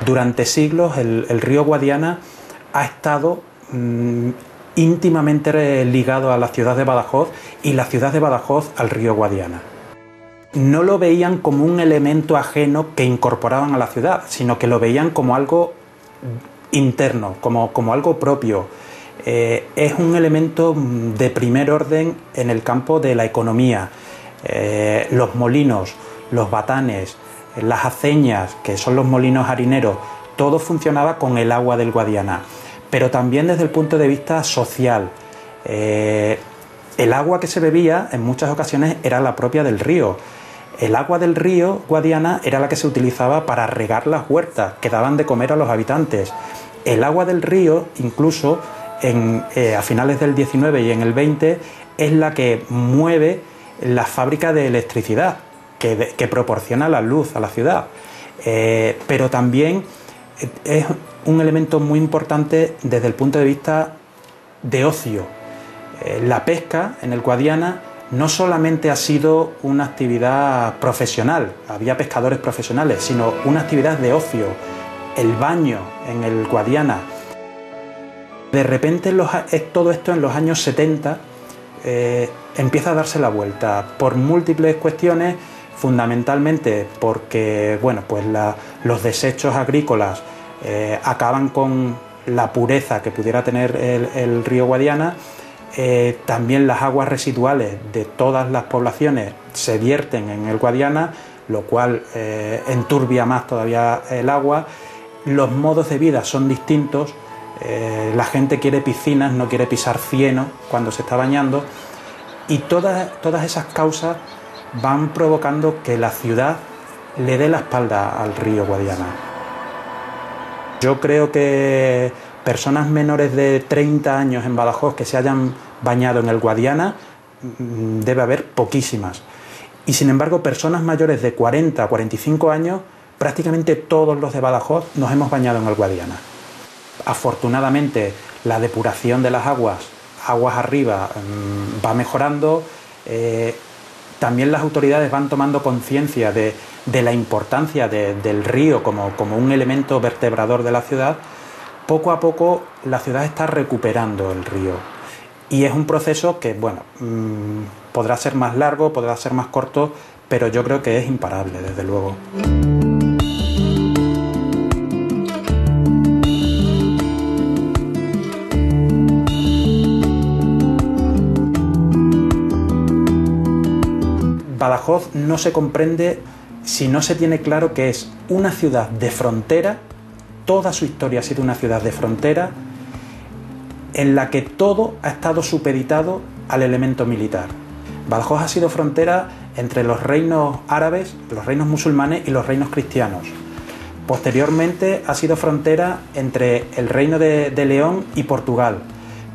Durante siglos el río Guadiana ha estado íntimamente ligado a la ciudad de Badajoz y la ciudad de Badajoz al río Guadiana. No lo veían como un elemento ajeno que incorporaban a la ciudad, sino que lo veían como algo interno, como algo propio. Es un elemento de primer orden en el campo de la economía. Los molinos, los batanes, las aceñas, que son los molinos harineros, todo funcionaba con el agua del Guadiana. Pero también desde el punto de vista social. El agua que se bebía en muchas ocasiones era la propia del río. El agua del río Guadiana era la que se utilizaba para regar las huertas que daban de comer a los habitantes. El agua del río, incluso a finales del 19 y en el 20, es la que mueve la fábrica de electricidad que proporciona la luz a la ciudad. Pero también es un elemento muy importante desde el punto de vista de ocio. La pesca en el Guadiana no solamente ha sido una actividad profesional, había pescadores profesionales, sino una actividad de ocio, el baño en el Guadiana. De repente todo esto en los años 70 empieza a darse la vuelta por múltiples cuestiones, fundamentalmente porque los desechos agrícolas acaban con la pureza que pudiera tener el río Guadiana. También las aguas residuales de todas las poblaciones se vierten en el Guadiana, lo cual enturbia más todavía el agua. Los modos de vida son distintos. La gente quiere piscinas, no quiere pisar cieno cuando se está bañando, y todas esas causas van provocando que la ciudad le dé la espalda al río Guadiana. Yo creo que personas menores de 30 años en Badajoz que se hayan bañado en el Guadiana debe haber poquísimas. Y sin embargo, personas mayores de 40 a 45 años, prácticamente todos los de Badajoz nos hemos bañado en el Guadiana. Afortunadamente, la depuración de las aguas arriba, va mejorando. También las autoridades van tomando conciencia de la importancia del río como un elemento vertebrador de la ciudad. Poco a poco la ciudad está recuperando el río. Y es un proceso que, podrá ser más largo, podrá ser más corto, pero yo creo que es imparable, desde luego. Badajoz no se comprende si no se tiene claro que es una ciudad de frontera. Toda su historia ha sido una ciudad de frontera en la que todo ha estado supeditado al elemento militar. Badajoz ha sido frontera entre los reinos árabes, los reinos musulmanes y los reinos cristianos. Posteriormente ha sido frontera entre el reino de León y Portugal.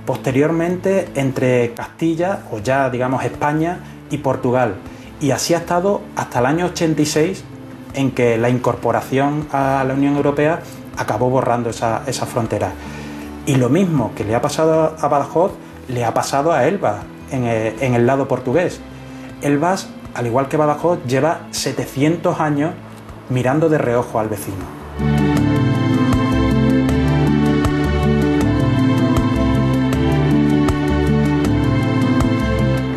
Posteriormente entre Castilla, o ya digamos España, y Portugal. Y así ha estado hasta el año 86, en que la incorporación a la Unión Europea acabó borrando esa frontera. Y lo mismo que le ha pasado a Badajoz, le ha pasado a Elvas, en el lado portugués. Elvas, al igual que Badajoz, lleva 700 años mirando de reojo al vecino.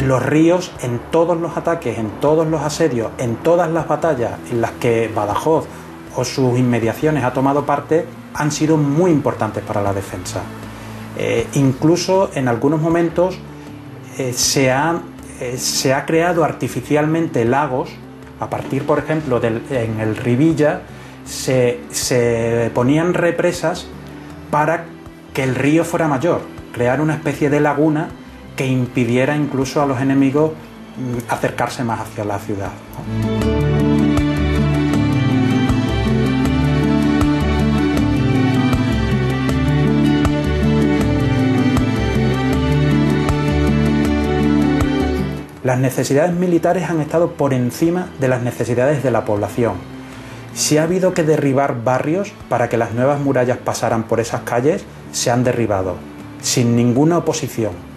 Los ríos, en todos los ataques, en todos los asedios, en todas las batallas en las que Badajoz o sus inmediaciones ha tomado parte, han sido muy importantes para la defensa. Incluso en algunos momentos se ha creado artificialmente lagos, a partir, por ejemplo, en el Rivilla, se ponían represas para que el río fuera mayor, crear una especie de laguna que impidiera incluso a los enemigos acercarse más hacia la ciudad. Las necesidades militares han estado por encima de las necesidades de la población. Si ha habido que derribar barrios para que las nuevas murallas pasaran por esas calles, se han derribado, sin ninguna oposición.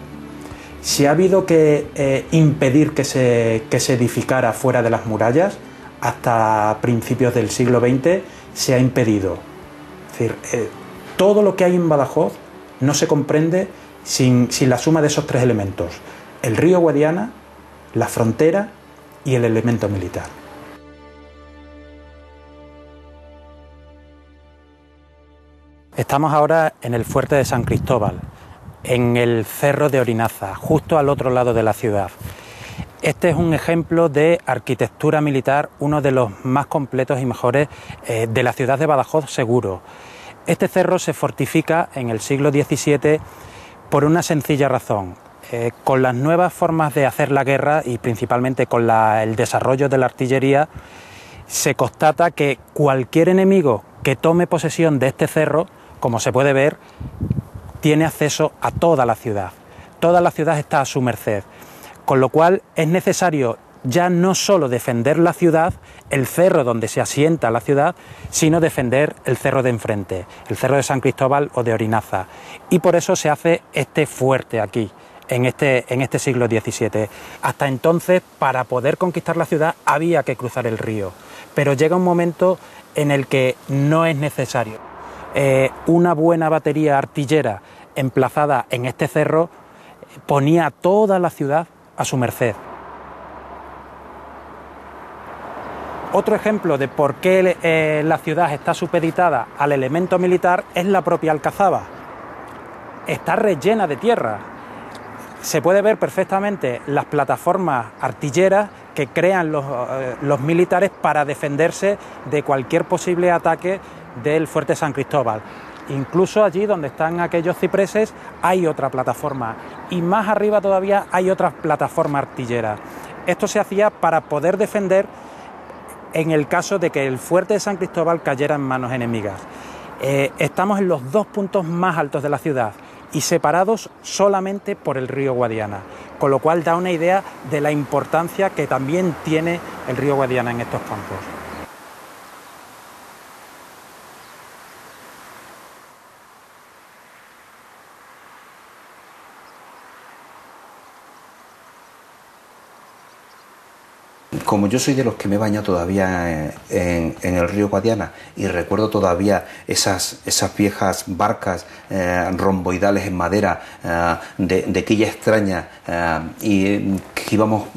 Si ha habido que impedir que se edificara fuera de las murallas, hasta principios del siglo XX se ha impedido. Es decir, todo lo que hay en Badajoz no se comprende sin la suma de esos tres elementos: el río Guadiana, la frontera y el elemento militar. Estamos ahora en el fuerte de San Cristóbal, en el cerro de Orinaza, justo al otro lado de la ciudad. Este es un ejemplo de arquitectura militar, uno de los más completos y mejores de la ciudad de Badajoz, seguro. Este cerro se fortifica en el siglo XVII por una sencilla razón. Con las nuevas formas de hacer la guerra y principalmente con el desarrollo de la artillería, se constata que cualquier enemigo que tome posesión de este cerro, como se puede ver, tiene acceso a toda la ciudad. Toda la ciudad está a su merced, con lo cual es necesario ya no solo defender la ciudad, el cerro donde se asienta la ciudad, sino defender el cerro de enfrente, el cerro de San Cristóbal o de Orinaza. Y por eso se hace este fuerte aquí, en este siglo XVII. Hasta entonces, para poder conquistar la ciudad, había que cruzar el río. Pero llega un momento en el que no es necesario. Una buena batería artillera emplazada en este cerro ponía a toda la ciudad a su merced. Otro ejemplo de por qué la ciudad está supeditada al elemento militar es la propia Alcazaba. Está rellena de tierra. Se puede ver perfectamente las plataformas artilleras que crean los militares para defenderse de cualquier posible ataque del fuerte San Cristóbal. Incluso allí donde están aquellos cipreses hay otra plataforma y más arriba todavía hay otra plataforma artillera. Esto se hacía para poder defender en el caso de que el fuerte de San Cristóbal cayera en manos enemigas. Estamos en los dos puntos más altos de la ciudad y separados solamente por el río Guadiana, con lo cual da una idea de la importancia que también tiene el río Guadiana en estos campos. Como yo soy de los que me baña todavía en el río Guadiana y recuerdo todavía esas viejas barcas romboidales en madera de quilla extraña y que íbamos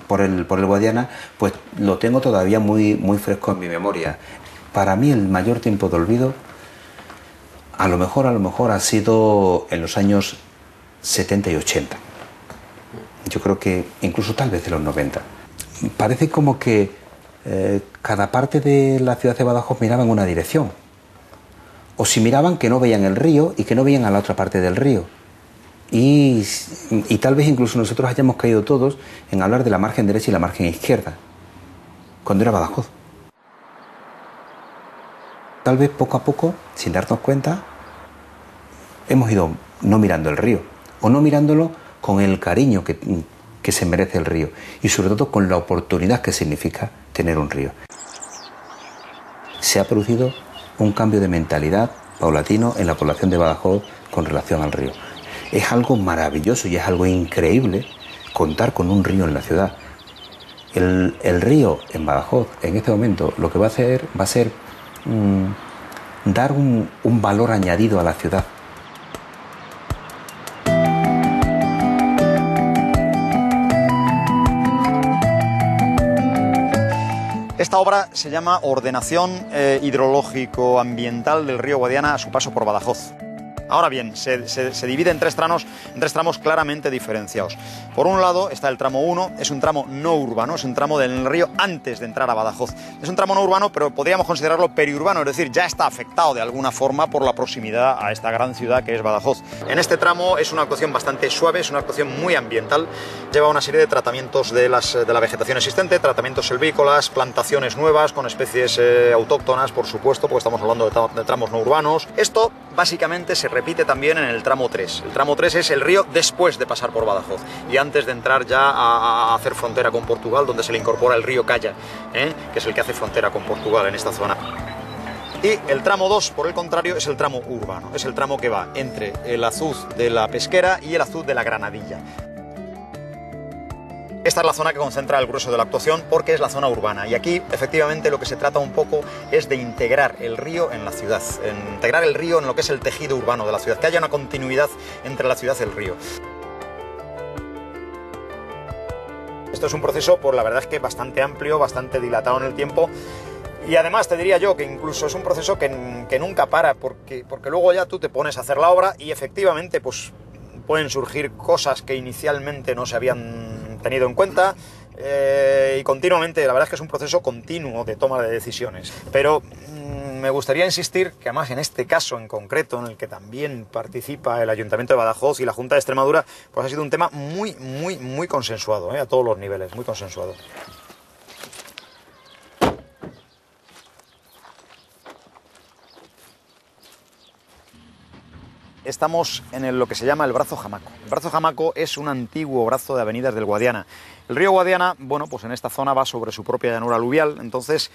por el Guadiana, pues lo tengo todavía muy fresco en mi memoria. Para mí el mayor tiempo de olvido a lo mejor ha sido en los años 70 y 80. Yo creo que incluso tal vez de los 90. Parece como que cada parte de la ciudad de Badajoz miraba en una dirección. O si miraban, que no veían el río y que no veían a la otra parte del río. Y tal vez incluso nosotros hayamos caído todos en hablar de la margen derecha y la margen izquierda, cuando era Badajoz. Tal vez poco a poco, sin darnos cuenta, hemos ido no mirando el río, o no mirándolo con el cariño que se merece el río y sobre todo con la oportunidad que significa tener un río. Se ha producido un cambio de mentalidad paulatino en la población de Badajoz con relación al río. Es algo maravilloso y es algo increíble contar con un río en la ciudad. El río en Badajoz en este momento lo que va a ser dar un valor añadido a la ciudad. Esta obra se llama Ordenación hidrológico-ambiental del río Guadiana a su paso por Badajoz. Ahora bien, se divide en tres tramos claramente diferenciados. Por un lado está el tramo 1, es un tramo no urbano, es un tramo del río antes de entrar a Badajoz. Es un tramo no urbano, pero podríamos considerarlo periurbano, es decir, ya está afectado de alguna forma por la proximidad a esta gran ciudad que es Badajoz. En este tramo es una actuación bastante suave, es una actuación muy ambiental, lleva una serie de tratamientos de la vegetación existente, tratamientos silvícolas, plantaciones nuevas con especies autóctonas, por supuesto, porque estamos hablando de tramos no urbanos. Esto básicamente se repite también en el tramo 3. El tramo 3 es el río después de pasar por Badajoz y antes de entrar ya a hacer frontera con Portugal, donde se le incorpora el río Calla, que es el que hace frontera con Portugal en esta zona. Y el tramo 2, por el contrario, es el tramo urbano, es el tramo que va entre el azud de la Pesquera y el azud de la Granadilla. Esta es la zona que concentra el grueso de la actuación porque es la zona urbana y aquí efectivamente lo que se trata un poco es de integrar el río en la ciudad, integrar el río en lo que es el tejido urbano de la ciudad, que haya una continuidad entre la ciudad y el río. Esto es un proceso, pues la verdad es que bastante amplio, bastante dilatado en el tiempo. Y además te diría yo que incluso es un proceso que nunca para, porque luego ya tú te pones a hacer la obra y efectivamente pues pueden surgir cosas que inicialmente no se habían tenido en cuenta y continuamente, la verdad es que es un proceso continuo de toma de decisiones. Pero me gustaría insistir que además en este caso en concreto, en el que también participa el Ayuntamiento de Badajoz y la Junta de Extremadura, pues ha sido un tema muy consensuado, a todos los niveles, muy consensuado. Estamos en lo que se llama el Brazo Jamaco. El Brazo Jamaco es un antiguo brazo de avenidas del Guadiana. El río Guadiana, bueno, pues en esta zona va sobre su propia llanura aluvial, entonces,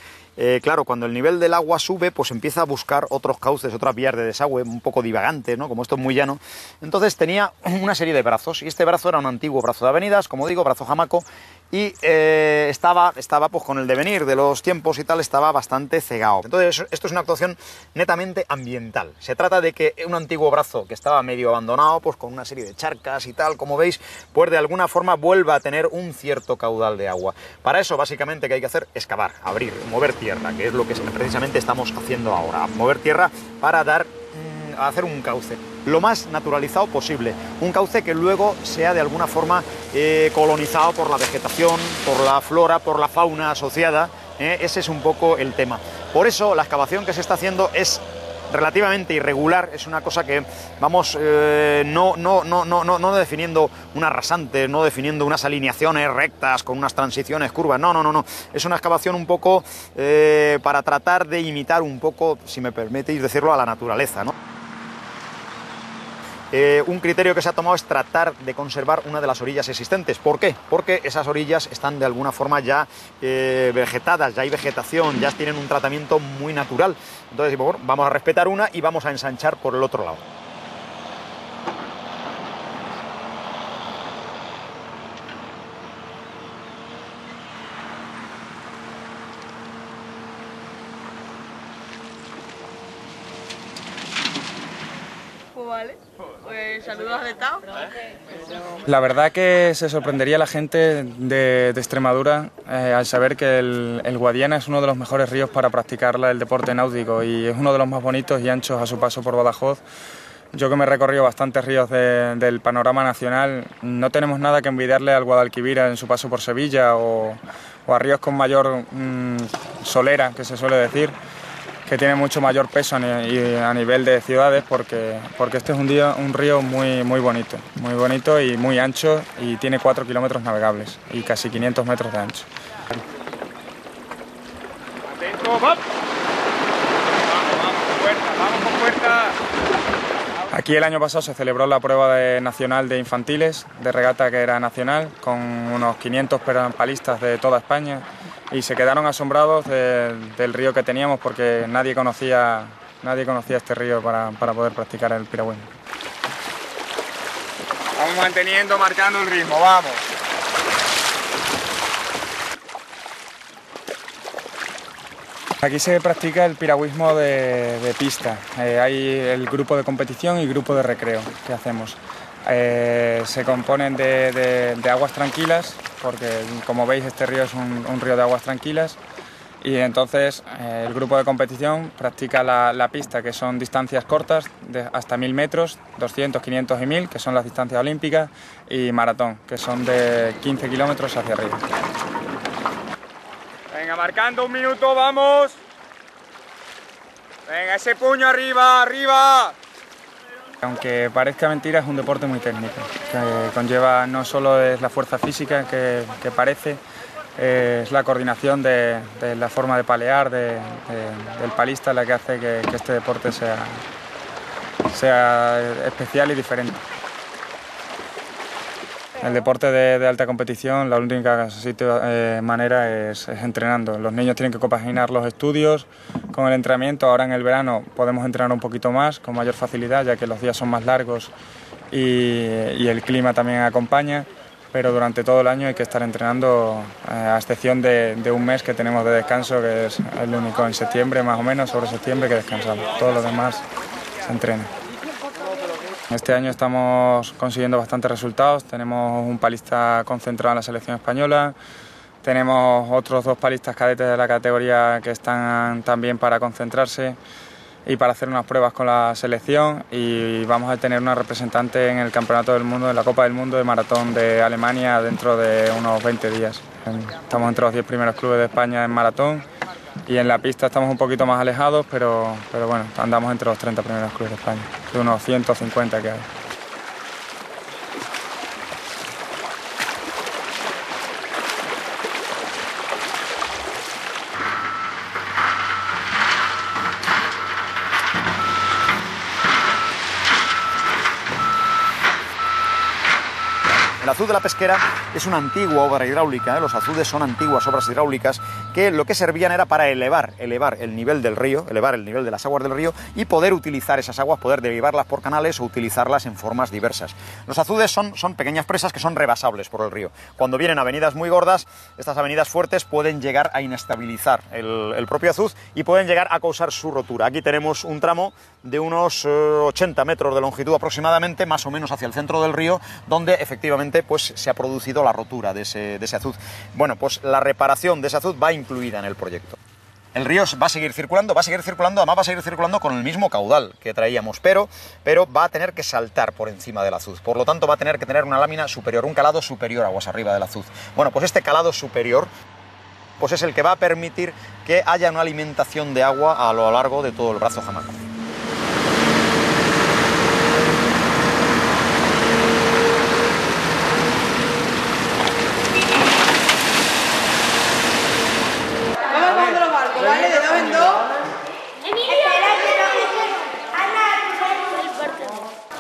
claro, cuando el nivel del agua sube, pues empieza a buscar otros cauces, otras vías de desagüe, un poco divagantes, ¿no? Como esto es muy llano. Entonces tenía una serie de brazos, y este brazo era un antiguo brazo de avenidas, como digo, Brazo Jamaco, y estaba pues con el devenir de los tiempos y tal, estaba bastante cegado. Entonces esto es una actuación netamente ambiental. Se trata de que un antiguo brazo que estaba medio abandonado, pues con una serie de charcas y tal, como veis, pues de alguna forma vuelva a tener un cierto caudal de agua. Para eso básicamente que hay que hacer es cavar, abrir, mover tierra, que es lo que precisamente estamos haciendo ahora. Mover tierra para hacer un cauce lo más naturalizado posible, un cauce que luego sea de alguna forma colonizado por la vegetación, por la flora, por la fauna asociada. Ese es un poco el tema. Por eso la excavación que se está haciendo es relativamente irregular, es una cosa que vamos no definiendo unas rasantes, no definiendo unas alineaciones rectas con unas transiciones curvas, no, es una excavación un poco para tratar de imitar un poco, si me permitís decirlo, a la naturaleza, ¿no? Un criterio que se ha tomado es tratar de conservar una de las orillas existentes. ¿Por qué? Porque esas orillas están de alguna forma ya vegetadas, ya hay vegetación, ya tienen un tratamiento muy natural. Entonces, bueno, vamos a respetar una y vamos a ensanchar por el otro lado. Vale, pues saludos de Tao. La verdad que se sorprendería la gente de Extremadura al saber que el Guadiana es uno de los mejores ríos para practicar el deporte náutico y es uno de los más bonitos y anchos a su paso por Badajoz. Yo que me he recorrido bastantes ríos del panorama nacional, no tenemos nada que envidiarle al Guadalquivir en su paso por Sevilla o a ríos con mayor solera, que se suele decir, que tiene mucho mayor peso a nivel de ciudades porque este es un río muy bonito y muy ancho y tiene 4 kilómetros navegables y casi 500 metros de ancho. Vamos con fuerza. Aquí el año pasado se celebró la prueba nacional de infantiles, de regata que era nacional, con unos 500 palistas de toda España. Y se quedaron asombrados del río que teníamos porque nadie conocía este río para poder practicar el piragüismo. Vamos manteniendo, marcando el ritmo, vamos. Aquí se practica el piragüismo de pista. Hay el grupo de competición y grupo de recreo que hacemos. Se componen de aguas tranquilas, porque como veis este río es un río de aguas tranquilas, y entonces el grupo de competición practica la pista, que son distancias cortas de hasta 1000 metros, 200, 500 y 1000, que son las distancias olímpicas, y maratón, que son de 15 kilómetros hacia arriba. Venga, marcando un minuto, vamos. Venga, ese puño arriba, arriba. Aunque parezca mentira, es un deporte muy técnico, que conlleva no solo es la fuerza física que parece, es la coordinación de la forma de palear del palista la que hace que este deporte sea especial y diferente. El deporte de alta competición, la única manera es entrenando. Los niños tienen que compaginar los estudios con el entrenamiento. Ahora en el verano podemos entrenar un poquito más, con mayor facilidad, ya que los días son más largos y el clima también acompaña. pero durante todo el año hay que estar entrenando, a excepción de un mes que tenemos de descanso, que es el único en septiembre, más o menos, sobre septiembre, que descansamos. Todo lo demás se entrena. Este año estamos consiguiendo bastantes resultados. Tenemos un palista concentrado en la selección española, tenemos otros 2 palistas cadetes de la categoría que están también para concentrarse y para hacer unas pruebas con la selección, y vamos a tener una representante en el Campeonato del Mundo, en la Copa del Mundo de Maratón de Alemania dentro de unos 20 días. Estamos entre los 10 primeros clubes de España en maratón, y en la pista estamos un poquito más alejados, pero bueno, andamos entre los 30 primeros clubes de España, de unos 150 que hay. El azud de la Pesquera es una antigua obra hidráulica, los azudes son antiguas obras hidráulicas que lo que servían era para elevar el nivel del río, elevar el nivel de las aguas del río y poder utilizar esas aguas, poder derivarlas por canales o utilizarlas en formas diversas. Los azudes son pequeñas presas que son rebasables por el río. Cuando vienen avenidas muy gordas, estas avenidas fuertes pueden llegar a inestabilizar el propio azud y pueden llegar a causar su rotura. Aquí tenemos un tramo de unos 80 metros de longitud aproximadamente, más o menos hacia el centro del río, donde efectivamente pues se ha producido la rotura de ese azud. Bueno, pues la reparación de ese azud va incluida en el proyecto. El río va a seguir circulando, además va a seguir circulando con el mismo caudal que traíamos, pero va a tener que saltar por encima del azud. Por lo tanto, va a tener que tener una lámina superior, un calado superior aguas arriba del azud. Bueno, pues este calado superior pues es el que va a permitir que haya una alimentación de agua a lo largo de todo el brazo Jamaco.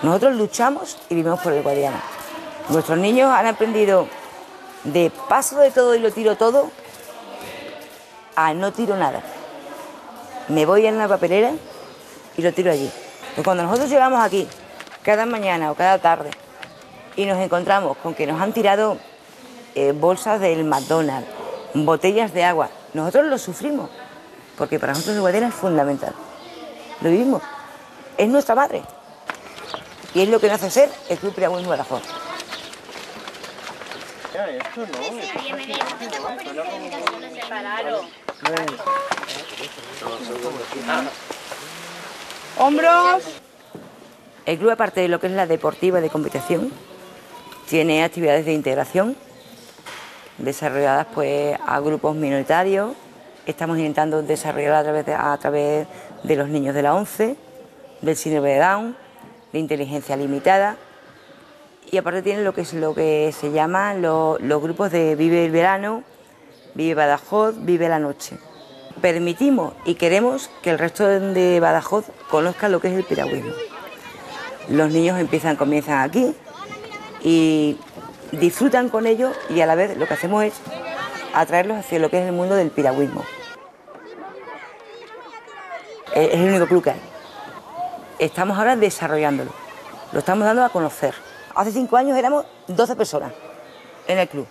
Nosotros luchamos y vivimos por el Guadiana. Nuestros niños han aprendido de paso de todo y lo tiro todo a no tiro nada. Me voy en la papelera y lo tiro allí. Pues cuando nosotros llegamos aquí, cada mañana o cada tarde, y nos encontramos con que nos han tirado bolsas del McDonald's, botellas de agua, nosotros lo sufrimos, porque para nosotros el Guadiana es fundamental. Lo vivimos. Es nuestra madre. Y es lo que nos hace ser el Club Piragüismo Badajoz. ¡Hombros! El club, aparte de lo que es la deportiva de competición, tiene actividades de integración desarrolladas pues a grupos minoritarios. Estamos intentando desarrollar a través de los niños de la ONCE, del síndrome de Down, de inteligencia limitada, y aparte tienen lo que se llama los grupos de Vive el Verano, Vive Badajoz, Vive la Noche. Permitimos y queremos que el resto de Badajoz conozca lo que es el piragüismo. Los niños comienzan aquí y disfrutan con ellos, y a la vez lo que hacemos es atraerlos hacia lo que es el mundo del piragüismo. Es el único club que hay. Estamos ahora desarrollándolo, lo estamos dando a conocer. Hace 5 años éramos 12 personas en el club.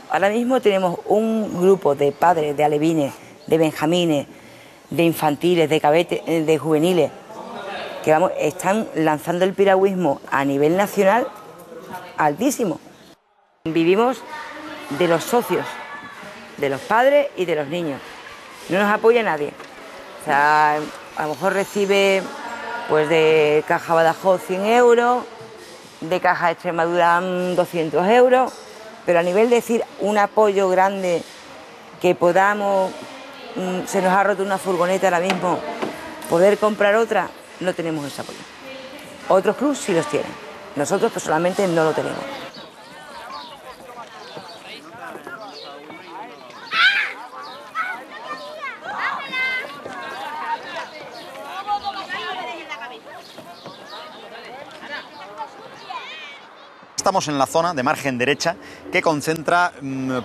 Ahora mismo tenemos un grupo de padres, de alevines, de benjamines, de infantiles, de cadetes, de juveniles, que están lanzando el piragüismo a nivel nacional altísimo. Vivimos de los socios, de los padres y de los niños. No nos apoya nadie. O sea, a lo mejor recibe pues de Caja Badajoz 100 euros, de Caja Extremadura 200 euros, pero a nivel de decir un apoyo grande que podamos, se nos ha roto una furgoneta ahora mismo, poder comprar otra, no tenemos ese apoyo. Otros clubes sí los tienen, nosotros personalmente no lo tenemos. Estamos en la zona de margen derecha, que concentra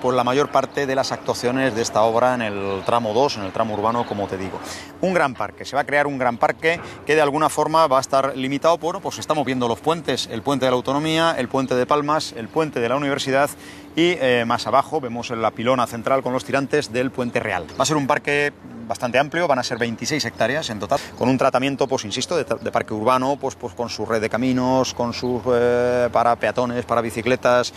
pues la mayor parte de las actuaciones de esta obra en el tramo 2, en el tramo urbano, como te digo. Un gran parque, se va a crear un gran parque que de alguna forma va a estar limitado por, pues estamos viendo los puentes, el puente de la Autonomía, el puente de Palmas, el puente de la Universidad y más abajo vemos la pilona central con los tirantes del Puente Real. Va a ser un parque bastante amplio, van a ser 26 hectáreas en total, con un tratamiento, pues insisto, de parque urbano, pues con su red de caminos, con sus para peatones, para bicicletas,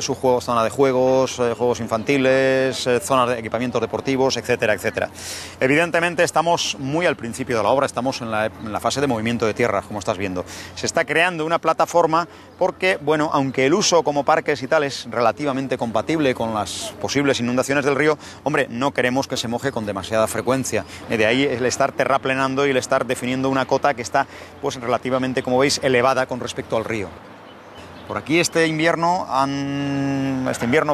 su zona de juegos, juegos infantiles, zonas de equipamientos deportivos, etcétera, etcétera. Evidentemente estamos muy al principio de la obra, estamos en la fase de movimiento de tierras, como estás viendo. Se está creando una plataforma porque, bueno, aunque el uso como parques y tal es relativamente compatible con las posibles inundaciones del río, hombre, no queremos que se moje con demasiada frecuencia. De ahí el estar terraplenando y el estar definiendo una cota que está, pues relativamente, como veis, elevada con respecto al río. Por aquí este invierno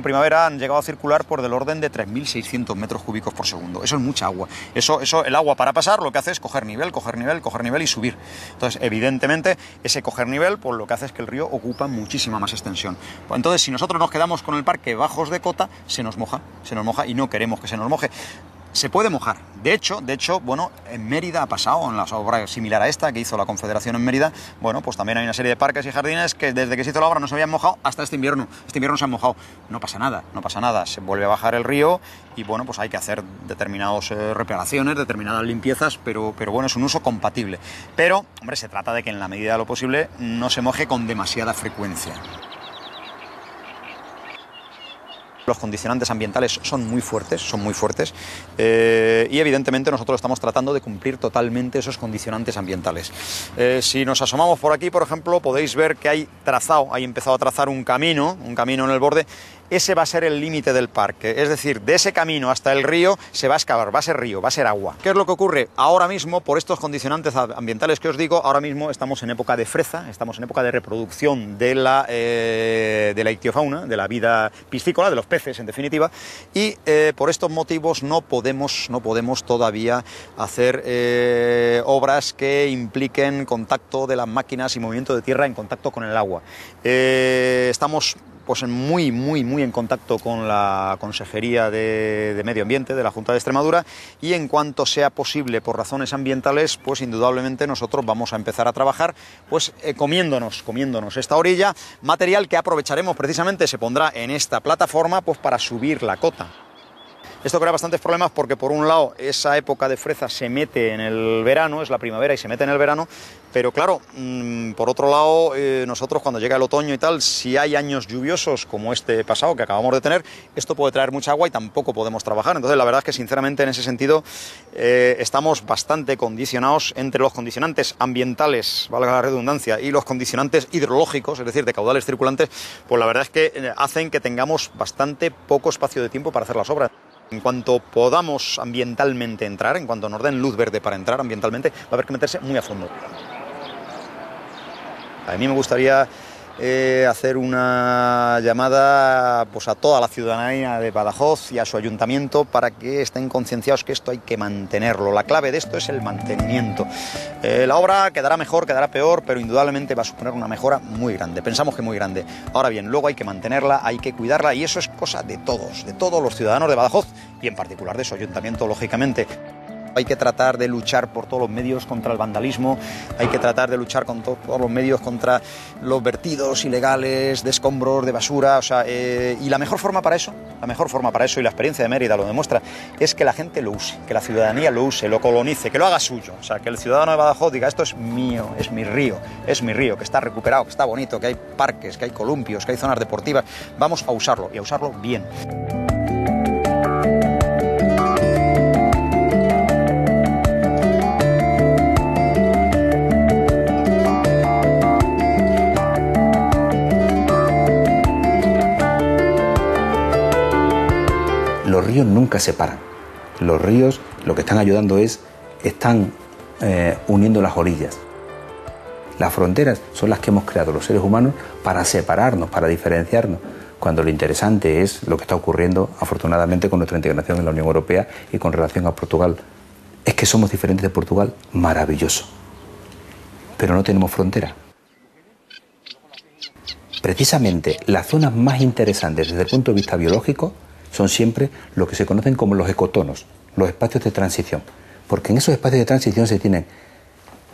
primavera han llegado a circular por del orden de 3.600 metros cúbicos por segundo. Eso es mucha agua. Eso, el agua para pasar lo que hace es coger nivel y subir. Entonces, evidentemente, ese coger nivel, pues lo que hace es que el río ocupa muchísima más extensión. Entonces, si nosotros nos quedamos con el parque bajos de cota, se nos moja y no queremos que se nos moje. Se puede mojar. De hecho, bueno, en Mérida ha pasado, en la obra similar a esta que hizo la Confederación en Mérida, bueno, pues también hay una serie de parques y jardines que desde que se hizo la obra no se habían mojado hasta este invierno. Este invierno se han mojado. No pasa nada. Se vuelve a bajar el río y, bueno, pues hay que hacer determinadas reparaciones, determinadas limpiezas, pero bueno, es un uso compatible. Pero, hombre, se trata de que en la medida de lo posible no se moje con demasiada frecuencia. Los condicionantes ambientales son muy fuertes y evidentemente nosotros estamos tratando de cumplir totalmente esos condicionantes ambientales. Si nos asomamos por aquí, por ejemplo, podéis ver que hay empezado a trazar un camino en el borde. Ese va a ser el límite del parque, es decir, de ese camino hasta el río se va a excavar, va a ser río, va a ser agua. ¿Qué es lo que ocurre? Ahora mismo, por estos condicionantes ambientales que os digo, ahora mismo estamos en época de freza, estamos en época de reproducción de la ictiofauna, de la vida piscícola, de los peces en definitiva, y por estos motivos no podemos todavía hacer obras que impliquen contacto de las máquinas y movimiento de tierra en contacto con el agua. Estamos pues muy en contacto con la Consejería de Medio Ambiente de la Junta de Extremadura y en cuanto sea posible por razones ambientales, pues indudablemente nosotros vamos a empezar a trabajar pues comiéndonos esta orilla, material que aprovecharemos precisamente, se pondrá en esta plataforma pues para subir la cota. Esto crea bastantes problemas porque, por un lado, esa época de freza se mete en el verano, es la primavera y se mete en el verano, pero claro, por otro lado, nosotros cuando llega el otoño y tal, si hay años lluviosos como este pasado que acabamos de tener, esto puede traer mucha agua y tampoco podemos trabajar. Entonces, la verdad es que, sinceramente, en ese sentido, estamos bastante condicionados entre los condicionantes ambientales, valga la redundancia, y los condicionantes hidrológicos, es decir, de caudales circulantes, pues la verdad es que hacen que tengamos bastante poco espacio de tiempo para hacer las obras. En cuanto podamos ambientalmente entrar, en cuanto nos den luz verde para entrar ambientalmente, va a haber que meterse muy a fondo. A mí me gustaría hacer una llamada pues, a toda la ciudadanía de Badajoz y a su ayuntamiento para que estén concienciados que esto hay que mantenerlo. La clave de esto es el mantenimiento. La obra quedará mejor, quedará peor, pero indudablemente va a suponer una mejora muy grande. Pensamos que muy grande. Ahora bien, luego hay que mantenerla, hay que cuidarla y eso es cosa de todos los ciudadanos de Badajoz y en particular de su ayuntamiento, lógicamente. Hay que tratar de luchar por todos los medios contra el vandalismo, hay que tratar de luchar con todos los medios contra los vertidos ilegales de escombros, de basura, y la mejor forma para eso, y la experiencia de Mérida lo demuestra, es que la gente lo use, que la ciudadanía lo use, lo colonice, que lo haga suyo, que el ciudadano de Badajoz diga esto es mío, es mi río, que está recuperado, que está bonito, que hay parques, que hay columpios, que hay zonas deportivas, vamos a usarlo y a usarlo bien. Los ríos nunca se paran. Los ríos lo que están ayudando están uniendo las orillas. Las fronteras son las que hemos creado los seres humanos para separarnos, para diferenciarnos, cuando lo interesante es lo que está ocurriendo, afortunadamente, con nuestra integración en la Unión Europea y con relación a Portugal. Es que somos diferentes de Portugal, maravilloso, pero no tenemos frontera. precisamente las zonas más interesantes desde el punto de vista biológico son siempre lo que se conocen como los ecotonos, los espacios de transición, porque en esos espacios de transición se tienen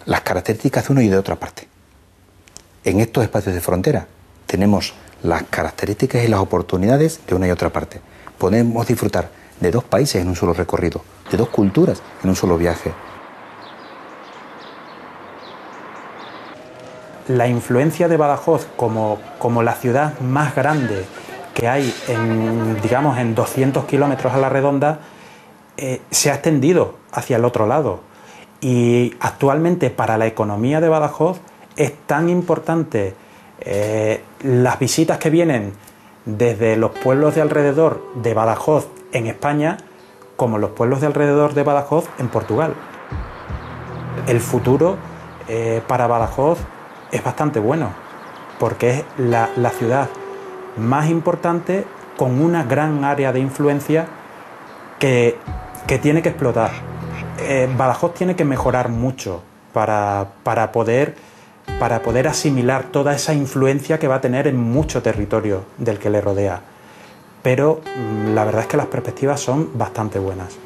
las características de una y de otra parte. En estos espacios de frontera tenemos las características y las oportunidades de una y otra parte. Podemos disfrutar de dos países en un solo recorrido, de dos culturas en un solo viaje. La influencia de Badajoz como la ciudad más grande que hay digamos, en 200 kilómetros a la redonda, se ha extendido hacia el otro lado. Y actualmente para la economía de Badajoz es tan importante las visitas que vienen desde los pueblos de alrededor de Badajoz en España como los pueblos de alrededor de Badajoz en Portugal. El futuro para Badajoz es bastante bueno, porque es la ciudad más importante con una gran área de influencia que tiene que explotar. Badajoz tiene que mejorar mucho para poder asimilar toda esa influencia que va a tener en mucho territorio del que le rodea. Pero la verdad es que las perspectivas son bastante buenas.